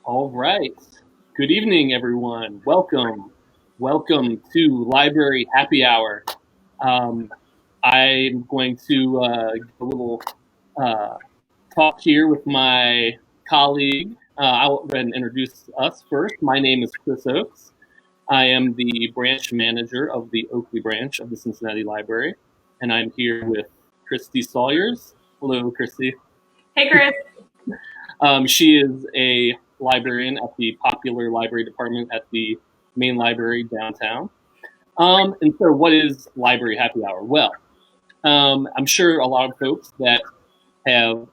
All right. Good evening, everyone. Welcome. Welcome to Library Happy Hour. Um, I'm going to give a little uh, talk here with my colleague. I'll go ahead and introduce us first. My name is Chris Oakes. I am the branch manager of the Oakley branch of the Cincinnati Library, and I'm here with Christy Sawyers. Hello, Christy. Hey, Chris. She is a librarian at the popular library department at the main library downtown. And so, what is Library Happy Hour? Well, I'm sure a lot of folks that have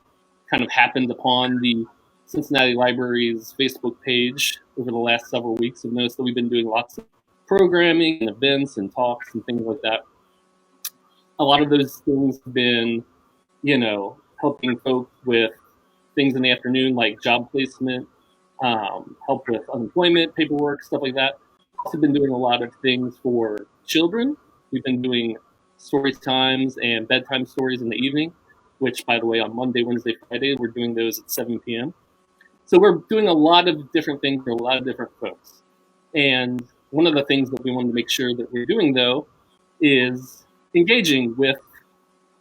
kind of happened upon the Cincinnati Library's Facebook page over the last several weeks have noticed that we've been doing lots of programming and events and talks and things like that. A lot of those things have been, helping folks with things in the afternoon like job placement, help with unemployment paperwork, stuff like that. Also been doing a lot of things for children. We've been doing story times and bedtime stories in the evening, which, by the way, on Monday, Wednesday, Friday, we're doing those at 7 p.m. So we're doing a lot of different things for a lot of different folks. And one of the things that we wanted to make sure that we're doing, though, is engaging with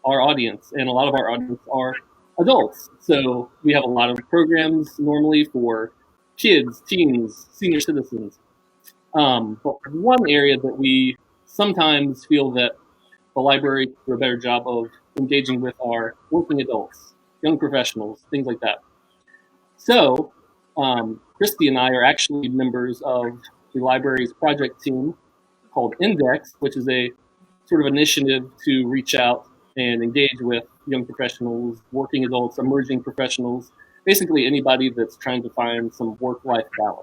our audience. And a lot of our audience are adults. So we have a lot of programs normally for kids, teens, senior citizens. But one area that we sometimes feel that the library can do a better job of engaging with are working adults, young professionals, things like that. So Christy and I are actually members of the library's project team called Index, which is a sort of initiative to reach out and engage with young professionals, working adults, emerging professionals, basically anybody that's trying to find some work-life balance.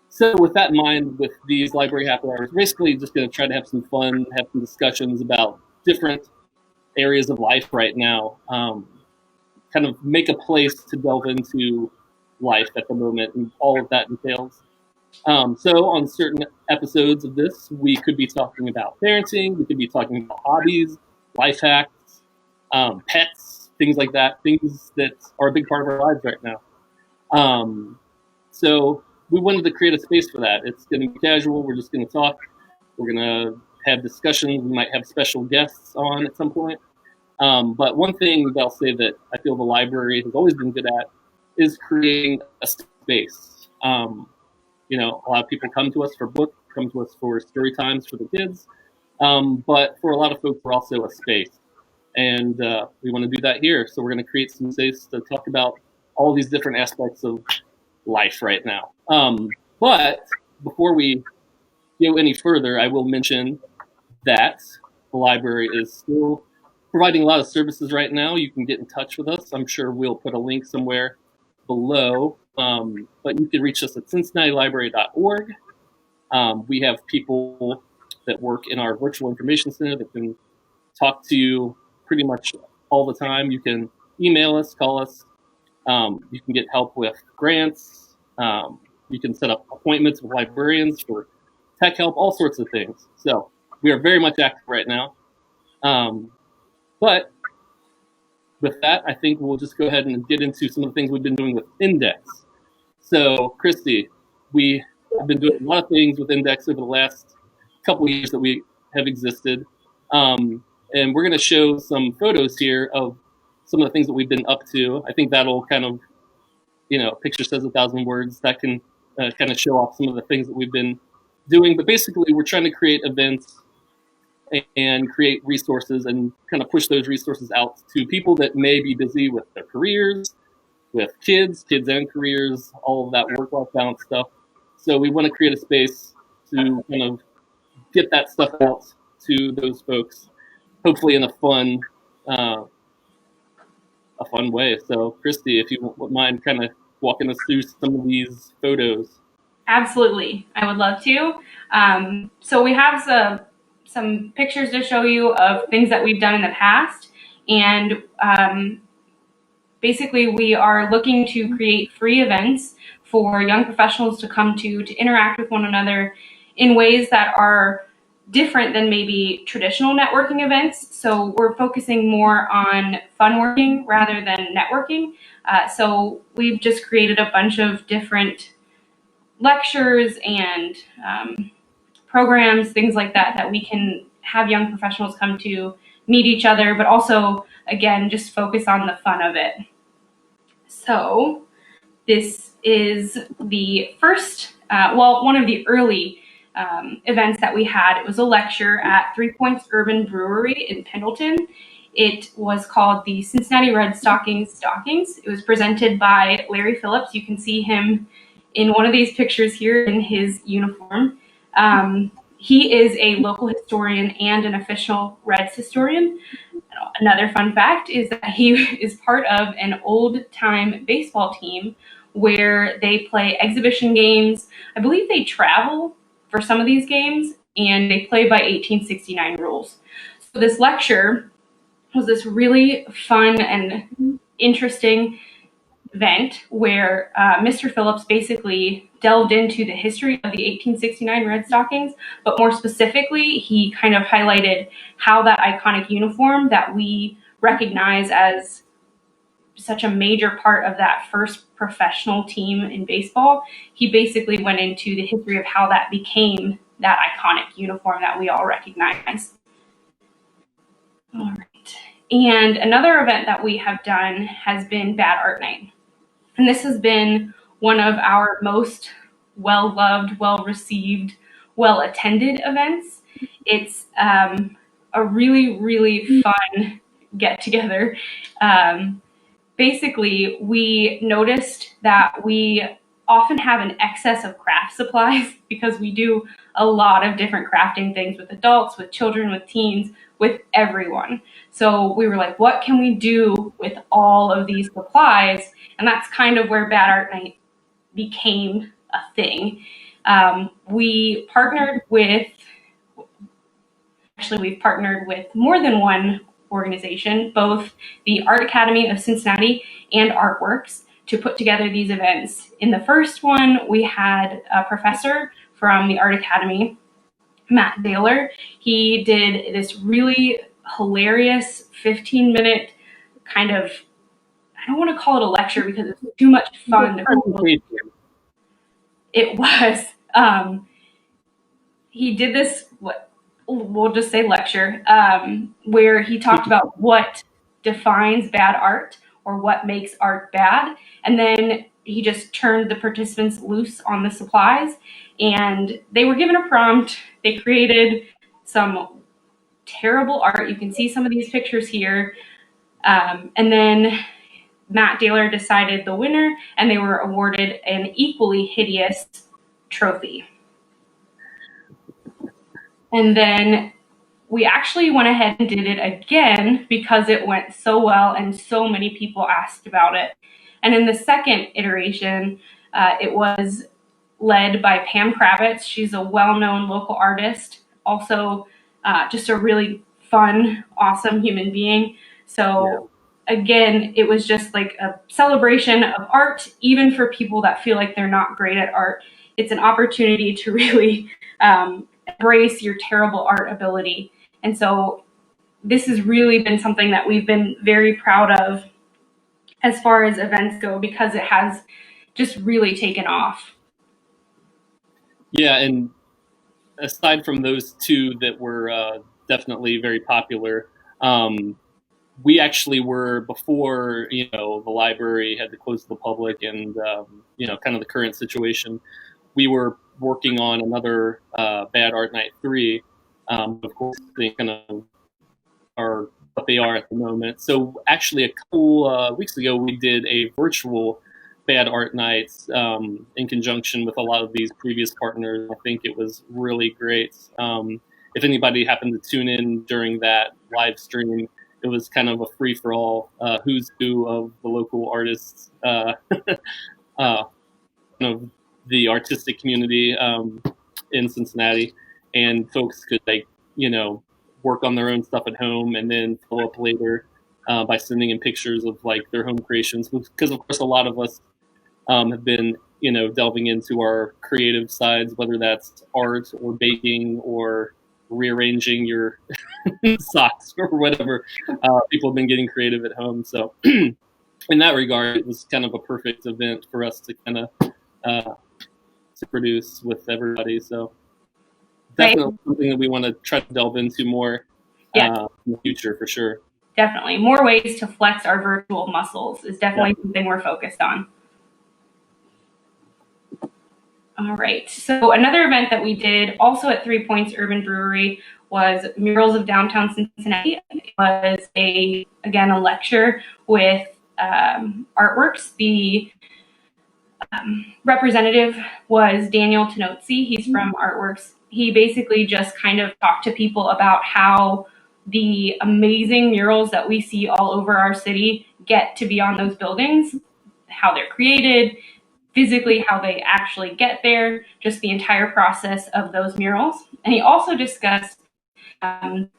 So with that in mind, with these library happy hours, basically just going to try to have some fun, have some discussions about different areas of life right now, kind of make a place to delve into life at the moment and all of that entails. So on certain episodes of this, we could be talking about parenting, we could be talking about hobbies, life hacks, pets, things like that, things that are a big part of our lives right now. So we wanted to create a space for that. It's going to be casual. We're just going to talk. We're going to have discussions. We might have special guests on at some point. But one thing that I'll say that I feel the library has always been good at is creating a space. A lot of people come to us for books, come to us for story times for the kids. But for a lot of folks, we're also a space. And we want to do that here. So we're going to create some space to talk about all these different aspects of life right now. But before we go any further, I will mention that the library is still providing a lot of services right now. You can get in touch with us. I'm sure we'll put a link somewhere below. But you can reach us at cincinnatilibrary.org. We have people that work in our virtual information center that can talk to you pretty much all the time. You can email us, call us. You can get help with grants. You can set up appointments with librarians for tech help, all sorts of things. So we are very much active right now. But with that, I think we'll just go ahead and get into some of the things we've been doing with Index. So, Christy, we have been doing a lot of things with Index over the last couple of years that we have existed. And we're going to show some photos here of some of the things that we've been up to. I think that'll kind of, picture says 1,000 words. That can kind of show off some of the things that we've been doing. But basically, we're trying to create events and create resources and kind of push those resources out to people that may be busy with their careers, with kids and careers, all of that work-life balance stuff. So we want to create a space to kind of get that stuff out to those folks, hopefully in uh, a fun way. So, Christy, if you wouldn't mind kind of walking us through some of these photos. Absolutely. I would love to. So we have some pictures to show you of things that we've done in the past. And basically, we are looking to create free events for young professionals to come to interact with one another in ways that are different than maybe traditional networking events. So we're focusing more on fun working rather than networking. So we've just created a bunch of different lectures and programs, things like that, that we can have young professionals come to meet each other, but also, again, just focus on the fun of it. So this is the first, one of the early events that we had. It was a lecture at 3 Points Urban Brewery in Pendleton. It was called the Cincinnati Red Stockings. It was presented by Larry Phillips. You can see him in one of these pictures here in his uniform. He is a local historian and an official Reds historian. Another fun fact is that he is part of an old-time baseball team where they play exhibition games. I believe they travel for some of these games, and they play by 1869 rules. So this lecture was this really fun and interesting event where Mr. Phillips basically delved into the history of the 1869 Red Stockings, but more specifically, he kind of highlighted how that iconic uniform that we recognize as such a major part of that first professional team in baseball, he basically went into the history of how that became that iconic uniform that we all recognize. All right. And another event that we have done has been Bad Art Night. And this has been one of our most well-loved, well-received, well-attended events. It's a really, really fun get-together. Basically, we noticed that we often have an excess of craft supplies because we do a lot of different crafting things with adults, with children, with teens, with everyone. So we were like, what can we do with all of these supplies? And that's kind of where Bad Art Night became a thing. We've partnered with more than one organization, both the Art Academy of Cincinnati and Artworks, to put together these events. In the first one, we had a professor from the Art Academy, Matt Daler. He did this really hilarious 15-minute kind of, I don't want to call it a lecture because it's too much fun. It was. He did this, we'll just say lecture, where he talked about what defines bad art or what makes art bad. And then he just turned the participants loose on the supplies, and they were given a prompt. They created some terrible art. You can see some of these pictures here. And then Matt Daler decided the winner, and they were awarded an equally hideous trophy. And then we actually went ahead and did it again because it went so well and so many people asked about it. And in the second iteration, it was led by Pam Kravitz. She's a well-known local artist, also just a really fun, awesome human being. So again, it was just like a celebration of art, even for people that feel like they're not great at art. It's an opportunity to really embrace your terrible art ability. And so this has really been something that we've been very proud of as far as events go, because it has just really taken off. Yeah, and aside from those two that were definitely very popular, we actually were, before the library had to close to the public, and kind of the current situation, we were working on another Bad Art Night 3. Of course, they kind of are what they are at the moment. So actually, a couple weeks ago, we did a virtual Bad Art Nights in conjunction with a lot of these previous partners. I think it was really great. If anybody happened to tune in during that live stream, it was kind of a free-for-all who's who of the local artists, the artistic community in Cincinnati, and folks could work on their own stuff at home and then follow up later by sending in pictures of their home creations, because of course a lot of us have been delving into our creative sides, whether that's art or baking or rearranging your socks or whatever. People have been getting creative at home. So in that regard, it was kind of a perfect event for us to kind of to produce with everybody. So definitely something that we want to try to delve into more in the future for sure. Definitely. More ways to flex our virtual muscles is definitely something we're focused on. All right. So another event that we did also at 3 Points Urban Brewery was Murals of Downtown Cincinnati. It was again a lecture with artworks. The representative was Daniel Tenozzi. He's from Artworks. He basically just kind of talked to people about how the amazing murals that we see all over our city get to be on those buildings, how they're created, physically how they actually get there, just the entire process of those murals. And he also discussed an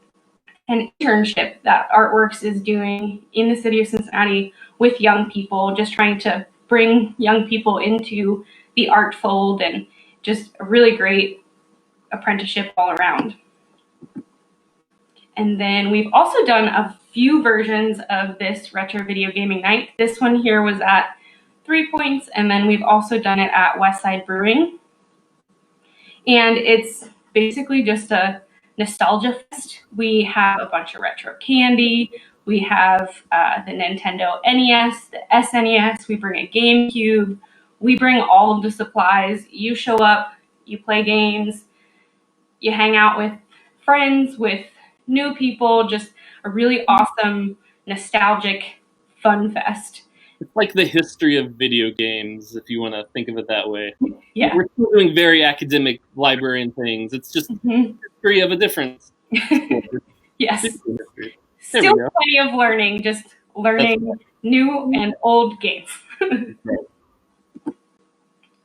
internship that Artworks is doing in the city of Cincinnati with young people, just trying to bring young people into the art fold, and just a really great apprenticeship all around. And then we've also done a few versions of this retro video gaming night. This one here was at 3 Points, and then we've also done it at Westside Brewing. And it's basically just a nostalgia fest. We have a bunch of retro candy. We have the Nintendo NES, the SNES. We bring a GameCube. We bring all of the supplies. You show up, you play games, you hang out with friends, with new people, just a really awesome, nostalgic fun fest. It's like the history of video games, if you want to think of it that way. Yeah. We're still doing very academic librarian things. It's just history of a difference. Yes. Still plenty of learning, just learning new and old games.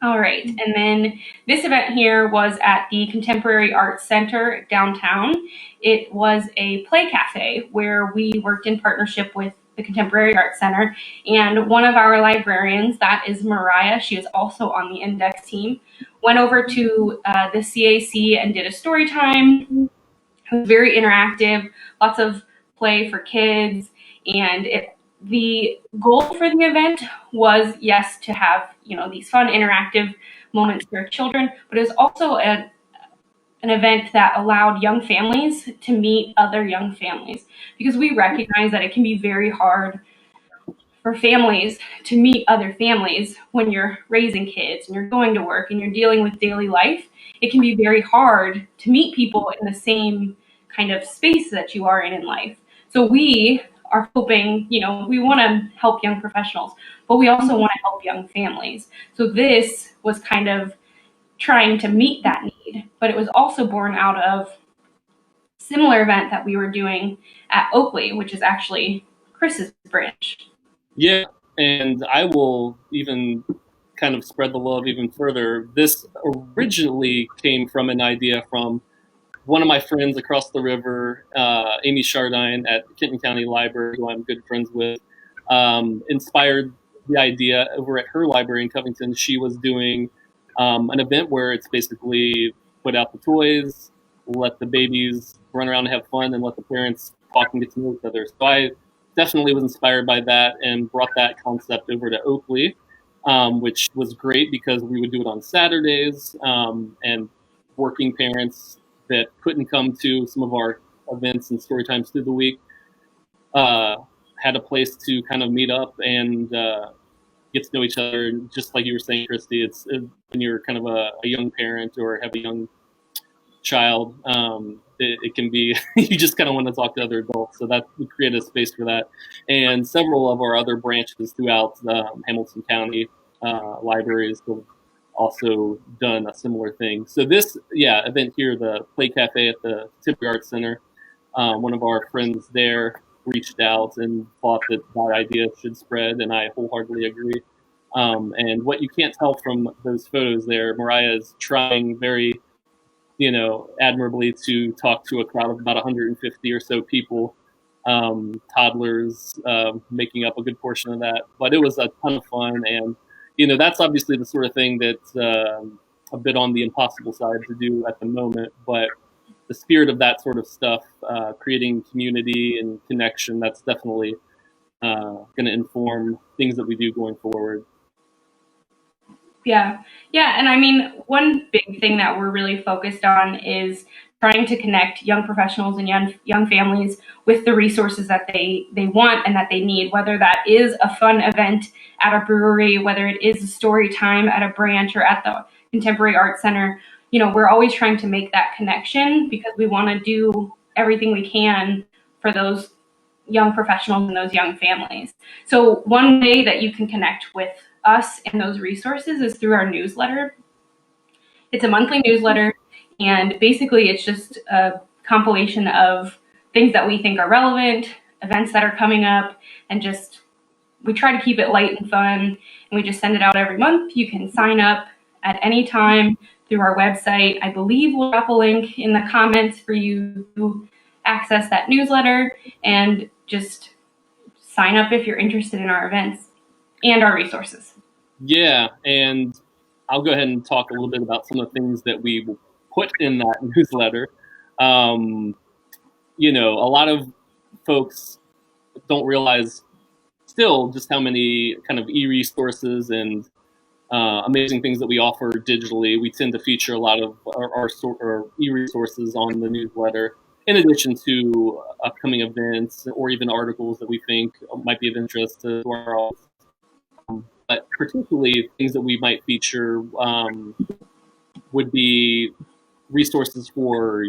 All right. And then this event here was at the Contemporary Arts Center downtown. It was a play cafe where we worked in partnership with the Contemporary Arts Center. And one of our librarians, that is Mariah, she was also on the index team, went over to the CAC and did a story time. It was very interactive, lots of play for kids. And the goal for the event was, yes, to have, these fun interactive moments for children, but it was also an event that allowed young families to meet other young families, because we recognize that it can be very hard for families to meet other families when you're raising kids and you're going to work and you're dealing with daily life. It can be very hard to meet people in the same kind of space that you are in life. So we are hoping, we want to help young professionals, but we also want to help young families. So this was kind of trying to meet that need, but it was also born out of a similar event that we were doing at Oakley, which is actually Chris's branch. Yeah, and I will even kind of spread the love even further. This originally came from an idea from one of my friends across the river, Amy Chardine at Kenton County Library, who I'm good friends with, inspired the idea over at her library in Covington. She was doing an event where it's basically put out the toys, let the babies run around and have fun, and let the parents talk and get to know each other. So I definitely was inspired by that and brought that concept over to Oakley, which was great because we would do it on Saturdays, and working parents that couldn't come to some of our events and story times through the week had a place to kind of meet up and get to know each other. And just like you were saying, Christy, it's when you're kind of a young parent or have a young child, it can be you just kind of want to talk to other adults. So that we created a space for that, and several of our other branches throughout Hamilton County libraries have also done a similar thing. So this event here, the Play Cafe at the Contemporary Arts Center, one of our friends there reached out and thought that idea should spread, and I wholeheartedly agree. And what you can't tell from those photos there, Mariah is trying very, admirably to talk to a crowd of about 150 or so people, toddlers, making up a good portion of that. But it was a ton of fun, and that's obviously the sort of thing that's a bit on the impossible side to do at the moment. But the spirit of that sort of stuff, creating community and connection, that's definitely going to inform things that we do going forward. Yeah. Yeah. And I mean, one big thing that we're really focused on is trying to connect young professionals and young families with the resources that they want and that they need, whether that is a fun event at a brewery, whether it is a story time at a branch or at the Contemporary Art Center. You know, we're always trying to make that connection because we want to do everything we can for those young professionals and those young families. So one way that you can connect with us and those resources is through our newsletter. It's a monthly newsletter, and basically it's just a compilation of things that we think are relevant, events that are coming up, and just we try to keep it light and fun, and we just send it out every month. You can sign up at any time through our website. I believe we'll drop a link in the comments for you to access that newsletter and just sign up if you're interested in our events and our resources. Yeah, and I'll go ahead and talk a little bit about some of the things that we will put in that newsletter. You know, a lot of folks don't realize still just how many kind of e-resources and amazing things that we offer digitally. We tend to feature a lot of our e-resources on the newsletter, in addition to upcoming events or even articles that we think might be of interest to our audience. But particularly things that we might feature would be resources for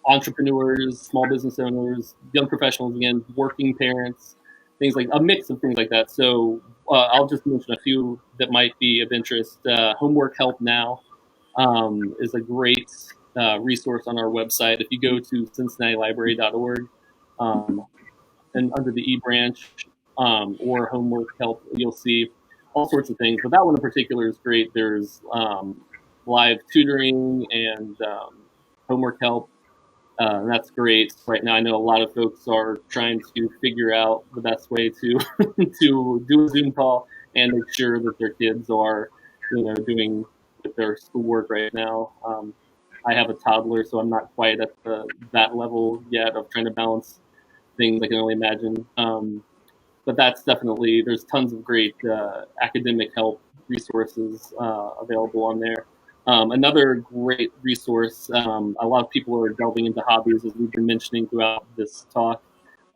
entrepreneurs, small business owners, young professionals, again, working parents, things like a mix of things like that. So I'll just mention a few that might be of interest. Homework Help Now is a great resource on our website. If you go to CincinnatiLibrary.org and under the e-branch or Homework Help, you'll see all sorts of things. But that one in particular is great. There's live tutoring and homework help. And that's great. Right now, I know a lot of folks are trying to figure out the best way to to do a Zoom call and make sure that their kids are, you know, doing their schoolwork right now. I have a toddler, so I'm not quite at that level yet of trying to balance things I can only imagine. But that's definitely, there's tons of great academic help resources available on there. Another great resource, a lot of people are delving into hobbies, as we've been mentioning throughout this talk,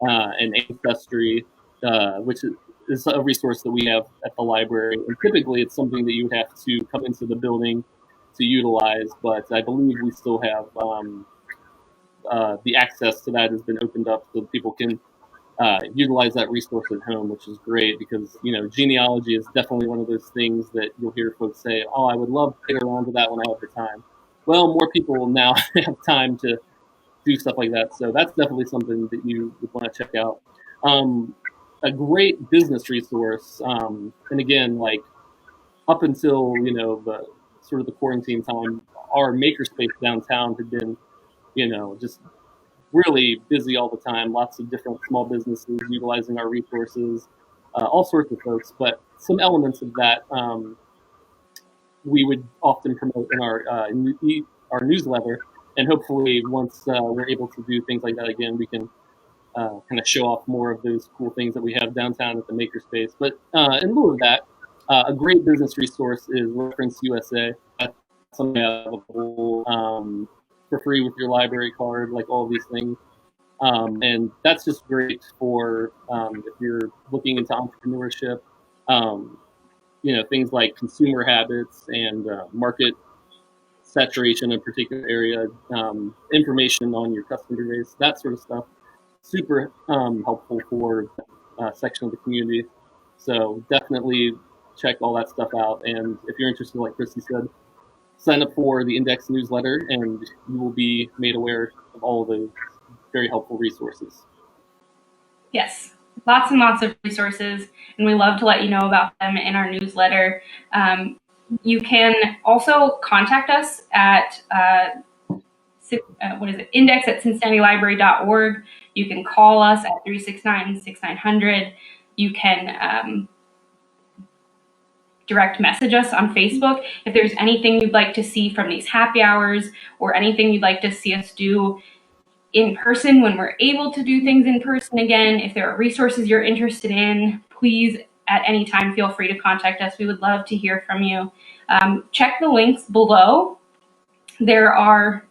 and Ancestry, which is a resource that we have at the library. And typically it's something that you would have to come into the building to utilize, but I believe we still have the access to that has been opened up so people can utilize that resource at home, which is great because, you know, genealogy is definitely one of those things that you'll hear folks say, oh, I would love to get around to that when I have the time. Well, more people will now have time to do stuff like that. So that's definitely something that you would want to check out. A great business resource. And again, like up until, you know, the sort of the quarantine time, our makerspace downtown had been, you know, just really busy all the time. Lots of different small businesses utilizing our resources, all sorts of folks. But some elements of that we would often promote in our newsletter, and hopefully once we're able to do things like that again, we can kind of show off more of those cool things that we have downtown at the Makerspace. But in lieu of that, a great business resource is Reference USA. That's something available for free with your library card, like all of these things. And that's just great for if you're looking into entrepreneurship, you know, things like consumer habits and market saturation in a particular area, information on your customer base, that sort of stuff. Super helpful for section of the community. So definitely check all that stuff out. And if you're interested, like Christy said, sign up for the Index newsletter, and you will be made aware of all of those very helpful resources. Yes, lots and lots of resources, and we love to let you know about them in our newsletter. You can also contact us at index at cincinnatilibrary.org. You can call us at 369-6900. You can direct message us on Facebook if there's anything you'd like to see from these happy hours or anything you'd like to see us do in person when we're able to do things in person again. If there are resources you're interested in, please at any time feel free to contact us. We would love to hear from you. Check the links below. There are,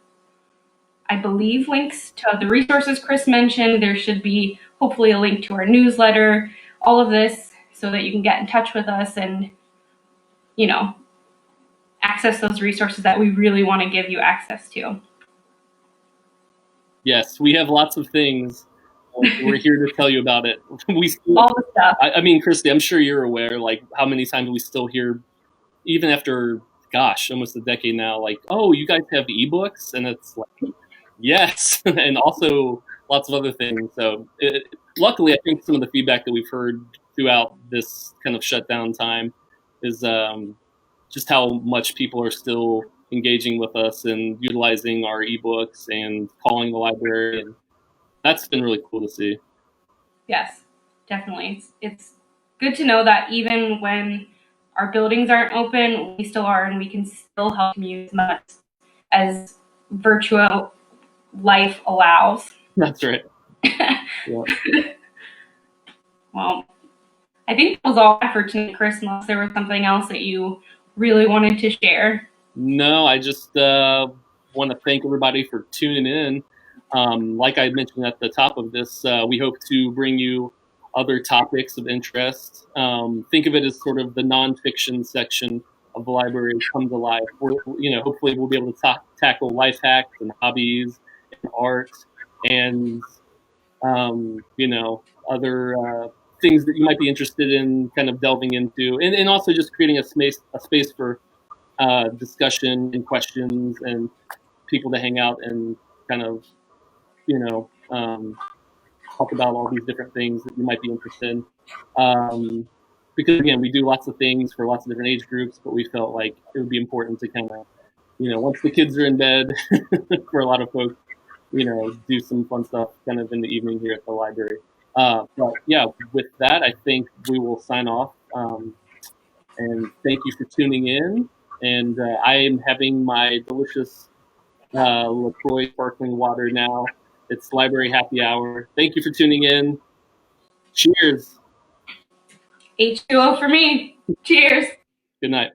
I believe, links to the resources Chris mentioned. There should be hopefully a link to our newsletter, all of this so that you can get in touch with us and, you know, access those resources that we really want to give you access to. Yes, we have lots of things. We're here to tell you about it. All the stuff. I mean, Christy, I'm sure you're aware, like, how many times we still hear, even after, gosh, almost a decade now, like, oh, you guys have ebooks? And it's like, yes, and also lots of other things. So luckily, I think some of the feedback that we've heard throughout this kind of shutdown time is just how much people are still engaging with us and utilizing our ebooks and calling the library. And that's been really cool to see. Yes, definitely. It's good to know that even when our buildings aren't open, we still are, and we can still help you as much as virtual life allows. That's right. Yeah. Well, I think that was all for tonight, Chris, unless there was something else that you really wanted to share. No, I just want to thank everybody for tuning in. Like I mentioned at the top of this, we hope to bring you other topics of interest. Think of it as sort of the nonfiction section of the library come to life. Hopefully we'll be able to tackle life hacks and hobbies and art and, other things that you might be interested in kind of delving into, and also just creating a space for discussion and questions and people to hang out and kind of, talk about all these different things that you might be interested in. Because again, we do lots of things for lots of different age groups, but we felt like it would be important to kind of, once the kids are in bed, for a lot of folks, do some fun stuff kind of in the evening here at the library. But yeah, with that, I think we will sign off. And thank you for tuning in. And I am having my delicious LaCroix sparkling water now. It's Library Happy Hour. Thank you for tuning in. Cheers. H2O for me. Cheers. Good night.